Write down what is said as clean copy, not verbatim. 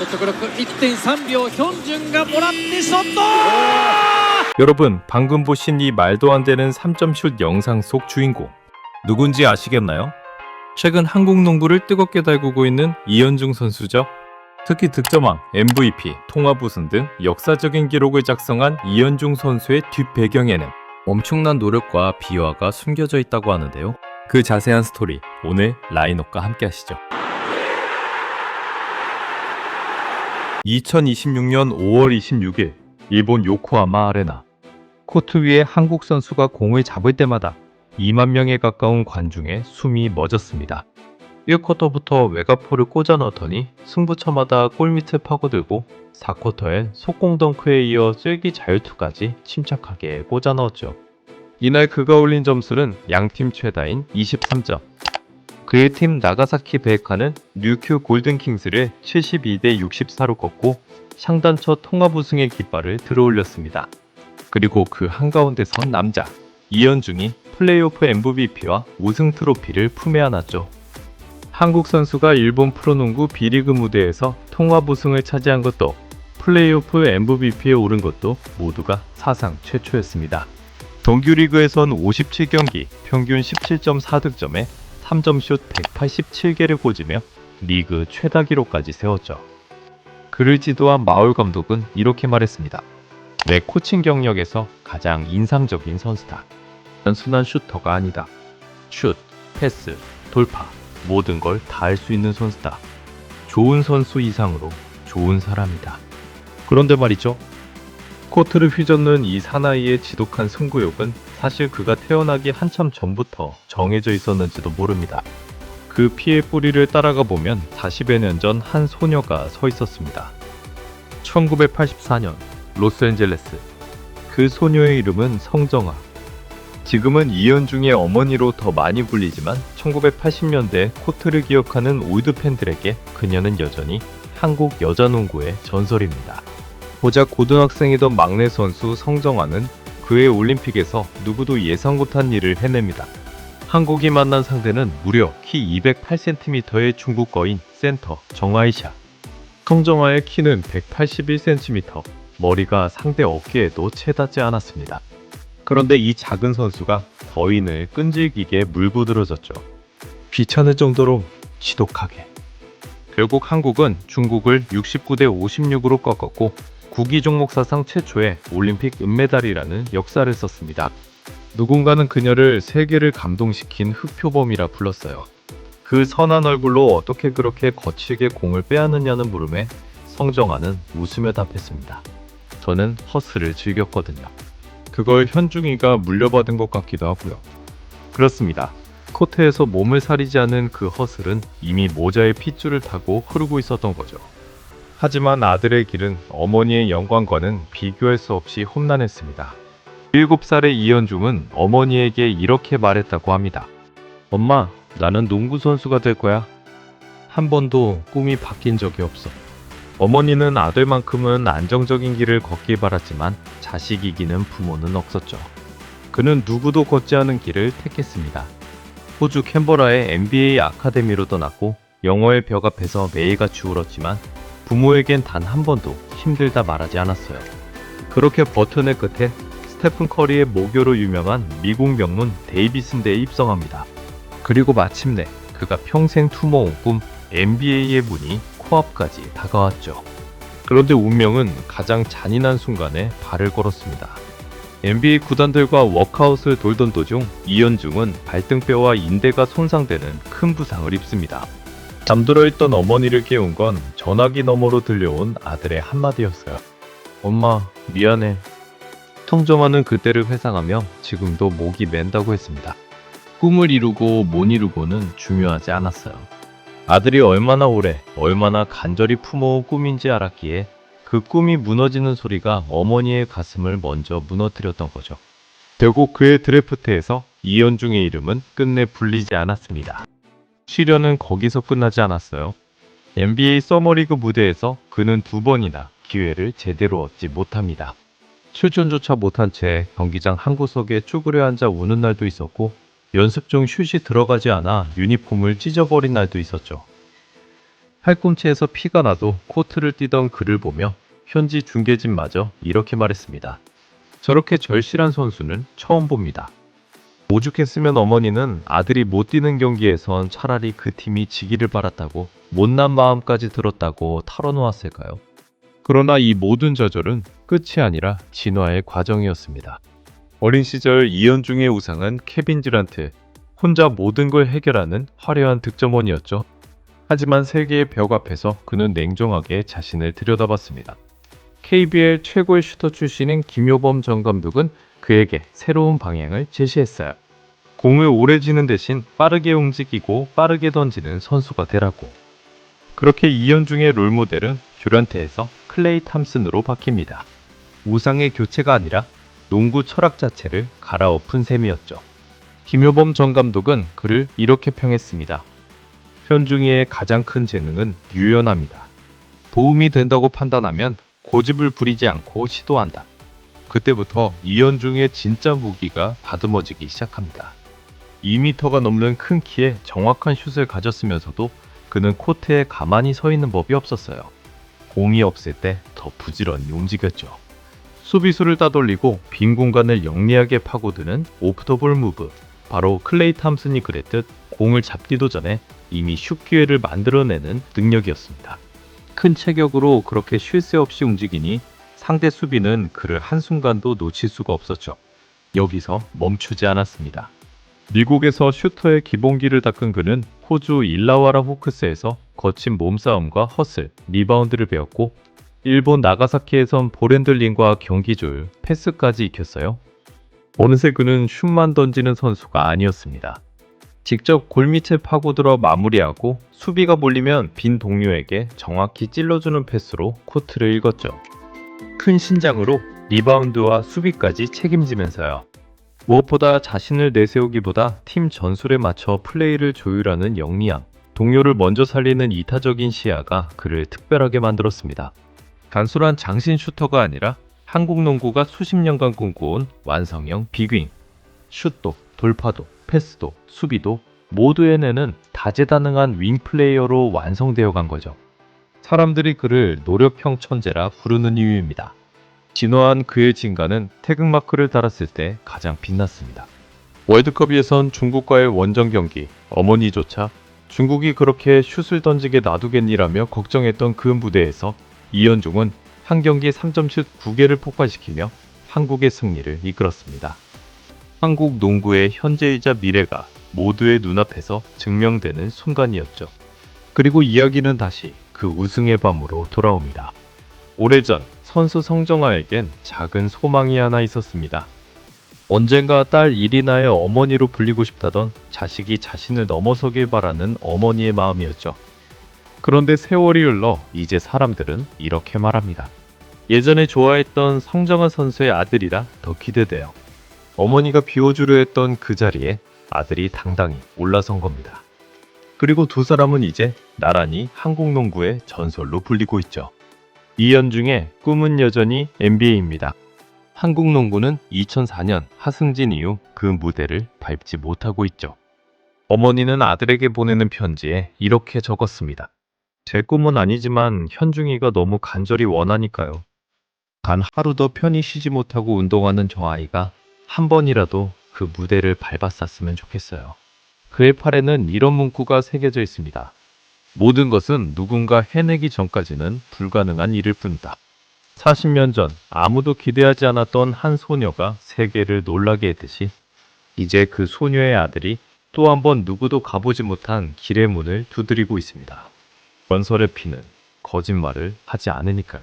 直力 1.3 秒ヒョンジュンがもらってショット 여러분, 방금 보신 이 말도 안 되는 3점 슛 영상 속 주인공 누군지 아시겠나요? 최근 한국 농구를 뜨겁게 달구고 있는 이현중 선수죠. 특히 득점왕, MVP, 통합 우승 등 역사적인 기록을 작성한 이현중 선수의 뒷배경에는 엄청난 노력과 비화가 숨겨져 있다고 하는데요. 그 자세한 스토리 오늘 라인업과 함께 하시죠. 2026년 5월 26일 일본 요코하마 아레나. 코트 위에 한국 선수가 공을 잡을 때마다 2만 명에 가까운 관중의 숨이 멎었습니다. 1쿼터부터 외곽포를 꽂아 넣더니 승부처마다 골밑을 파고들고 4쿼터엔 속공 덩크에 이어 쓸기 자유투까지 침착하게 꽂아 넣었죠. 이날 그가 올린 점수는 양팀 최다인 23점. 그의 팀 나가사키 베이카는 류큐 골든킹스를 72대 64로 꺾고 샹단 첫 통합 우승의 깃발을 들어올렸습니다. 그리고 그 한가운데 선 남자 이현중이 플레이오프 MVP와 우승 트로피를 품에 안았죠. 한국 선수가 일본 프로농구 B리그 무대에서 통합 우승을 차지한 것도 플레이오프 MVP에 오른 것도 모두가 사상 최초였습니다. 정규리그에선 57경기 평균 17.4득점에 3점슛 187개를 꽂으며 리그 최다 기록까지 세웠죠. 그를 지도한 마울 감독은 이렇게 말했습니다. 내 코칭 경력에서 가장 인상적인 선수다. 단순한 슈터가 아니다. 슛, 패스, 돌파 모든 걸 다 할 수 있는 선수다. 좋은 선수 이상으로 좋은 사람이다. 그런데 말이죠. 코트를 휘젓는 이 사나이의 지독한 승부욕은 사실 그가 태어나기 한참 전부터 정해져 있었는지도 모릅니다. 그 피의 뿌리를 따라가 보면 40여 년 전 한 소녀가 서 있었습니다. 1984년 로스앤젤레스. 그 소녀의 이름은 성정아. 지금은 이현중의 어머니로 더 많이 불리지만 1980년대 코트를 기억하는 올드 팬들에게 그녀는 여전히 한국 여자농구의 전설입니다. 고작 고등학생이던 막내 선수 성정아는 그의 올림픽에서 누구도 예상 못한 일을 해냅니다. 한국이 만난 상대는 무려 키 208cm의 중국 거인 센터 정아이샤. 성정아의 키는 181cm, 머리가 상대 어깨에도 채 닿지 않았습니다. 그런데 이 작은 선수가 거인을 끈질기게 물고 들어졌죠. 귀찮을 정도로 지독하게. 결국 한국은 중국을 69대 56으로 꺾었고 구기 종목 사상 최초의 올림픽 은메달이라는 역사를 썼습니다. 누군가는 그녀를 세계를 감동시킨 흑표범이라 불렀어요. 그 선한 얼굴로 어떻게 그렇게 거칠게 공을 빼앗느냐는 물음에 성정아는 웃으며 답했습니다. 저는 허스를 즐겼거든요. 그걸 현중이가 물려받은 것 같기도 하고요. 그렇습니다. 코트에서 몸을 사리지 않은 그 허슬은 이미 모자의 핏줄을 타고 흐르고 있었던 거죠. 하지만 아들의 길은 어머니의 영광과는 비교할 수 없이 험난했습니다. 7살의 이현중은 어머니에게 이렇게 말했다고 합니다. 엄마, 나는 농구선수가 될 거야. 한 번도 꿈이 바뀐 적이 없어. 어머니는 아들만큼은 안정적인 길을 걷길 바랐지만 자식 이기는 부모는 없었죠. 그는 누구도 걷지 않은 길을 택했습니다. 호주 캔버라의 NBA 아카데미로 떠났고 영어의 벽 앞에서 매일같이 울었지만 부모에겐 단 한 번도 힘들다 말하지 않았어요. 그렇게 버튼의 끝에 스테픈 커리의 모교로 유명한 미국 명문 데이비슨대에 입성합니다. 그리고 마침내 그가 평생 품어온 꿈 NBA의 문이 코앞까지 다가왔죠. 그런데 운명은 가장 잔인한 순간에 발을 걸었습니다. NBA 구단들과 워크아웃을 돌던 도중 이현중은 발등뼈와 인대가 손상되는 큰 부상을 입습니다. 잠들어 있던 어머니를 깨운 건 전화기 너머로 들려온 아들의 한마디였어요. 엄마, 미안해. 성정아는 그때를 회상하며 지금도 목이 맨다고 했습니다. 꿈을 이루고 못 이루고는 중요하지 않았어요. 아들이 얼마나 오래, 얼마나 간절히 품어온 꿈인지 알았기에 그 꿈이 무너지는 소리가 어머니의 가슴을 먼저 무너뜨렸던 거죠. 결국 그의 드래프트에서 이현중의 이름은 끝내 불리지 않았습니다. 시련은 거기서 끝나지 않았어요. NBA 서머리그 무대에서 그는 2번이나 기회를 제대로 얻지 못합니다. 출전조차 못한 채 경기장 한 구석에 쭈그려 앉아 우는 날도 있었고 연습 중 슛이 들어가지 않아 유니폼을 찢어버린 날도 있었죠. 팔꿈치에서 피가 나도 코트를 뛰던 그를 보며 현지 중계진마저 이렇게 말했습니다. 저렇게 절실한 선수는 처음 봅니다. 오죽했으면 어머니는 아들이 못 뛰는 경기에선 차라리 그 팀이 지기를 바랐다고 못난 마음까지 들었다고 털어놓았을까요? 그러나 이 모든 저절은 끝이 아니라 진화의 과정이었습니다. 어린 시절 이연중의 우상은 케빈 듀란트, 혼자 모든 걸 해결하는 화려한 득점원이었죠. 하지만 세계의 벽 앞에서 그는 냉정하게 자신을 들여다봤습니다. KBL 최고의 슈터 출신인 김효범 전 감독은 그에게 새로운 방향을 제시했어요. 공을 오래 쥐는 대신 빠르게 움직이고 빠르게 던지는 선수가 되라고. 그렇게 이연중의 롤모델은 듀란트에서 클레이 탐슨으로 바뀝니다. 우상의 교체가 아니라 농구 철학 자체를 갈아엎은 셈이었죠. 김효범 전 감독은 그를 이렇게 평했습니다. 현중이의 가장 큰 재능은 유연함이다. 도움이 된다고 판단하면 고집을 부리지 않고 시도한다. 그때부터 이연중의 진짜 무기가 다듬어지기 시작합니다. 2m가 넘는 큰 키에 정확한 슛을 가졌으면서도 그는 코트에 가만히 서 있는 법이 없었어요. 공이 없을 때 더 부지런히 움직였죠. 수비수를 따돌리고 빈 공간을 영리하게 파고드는 오프 더 볼 무브. 바로 클레이 탐슨이 그랬듯 공을 잡기도 전에 이미 슛 기회를 만들어내는 능력이었습니다. 큰 체격으로 그렇게 쉴 새 없이 움직이니 상대 수비는 그를 한순간도 놓칠 수가 없었죠. 여기서 멈추지 않았습니다. 미국에서 슈터의 기본기를 닦은 그는 호주 일라와라 호크스에서 거친 몸싸움과 허슬, 리바운드를 배웠고 일본 나가사키에선 볼핸들링과 경기 조율, 패스까지 익혔어요. 어느새 그는 슛만 던지는 선수가 아니었습니다. 직접 골밑에 파고들어 마무리하고 수비가 몰리면 빈 동료에게 정확히 찔러주는 패스로 코트를 읽었죠. 큰 신장으로 리바운드와 수비까지 책임지면서요. 무엇보다 자신을 내세우기보다 팀 전술에 맞춰 플레이를 조율하는 영리함, 동료를 먼저 살리는 이타적인 시야가 그를 특별하게 만들었습니다. 단순한 장신 슈터가 아니라 한국 농구가 수십 년간 꿈꿔온 완성형 빅윙, 슛도, 돌파도, 패스도, 수비도 모두 해내는 다재다능한 윙 플레이어로 완성되어 간 거죠. 사람들이 그를 노력형 천재라 부르는 이유입니다. 진화한 그의 진가는 태극마크를 달았을 때 가장 빛났습니다. 월드컵에선 중국과의 원정 경기, 어머니조차 중국이 그렇게 슛을 던지게 놔두겠니라며 걱정했던 그 무대에서 이연중은 한 경기 3점슛 9개를 폭발시키며 한국의 승리를 이끌었습니다. 한국 농구의 현재이자 미래가 모두의 눈앞에서 증명되는 순간이었죠. 그리고 이야기는 다시 그 우승의 밤으로 돌아옵니다. 오래전 선수 성정아에겐 작은 소망이 하나 있었습니다. 언젠가 딸 이리나의 어머니로 불리고 싶다던 자식이 자신을 넘어서길 바라는 어머니의 마음이었죠. 그런데 세월이 흘러 이제 사람들은 이렇게 말합니다. 예전에 좋아했던 성정아 선수의 아들이라 더 기대돼요. 어머니가 비워주려 했던 그 자리에 아들이 당당히 올라선 겁니다. 그리고 두 사람은 이제 나란히 한국 농구의 전설로 불리고 있죠. 이연중의 꿈은 여전히 NBA입니다. 한국 농구는 2004년 하승진 이후 그 무대를 밟지 못하고 있죠. 어머니는 아들에게 보내는 편지에 이렇게 적었습니다. 제 꿈은 아니지만 현중이가 너무 간절히 원하니까요. 단 하루 더 편히 쉬지 못하고 운동하는 저 아이가 한 번이라도 그 무대를 밟았었으면 좋겠어요. 그의 팔에는 이런 문구가 새겨져 있습니다. 모든 것은 누군가 해내기 전까지는 불가능한 일일 뿐이다. 40년 전 아무도 기대하지 않았던 한 소녀가 세계를 놀라게 했듯이 이제 그 소녀의 아들이 또 한 번 누구도 가보지 못한 길의 문을 두드리고 있습니다. 건설의 피는 거짓말을 하지 않으니까요.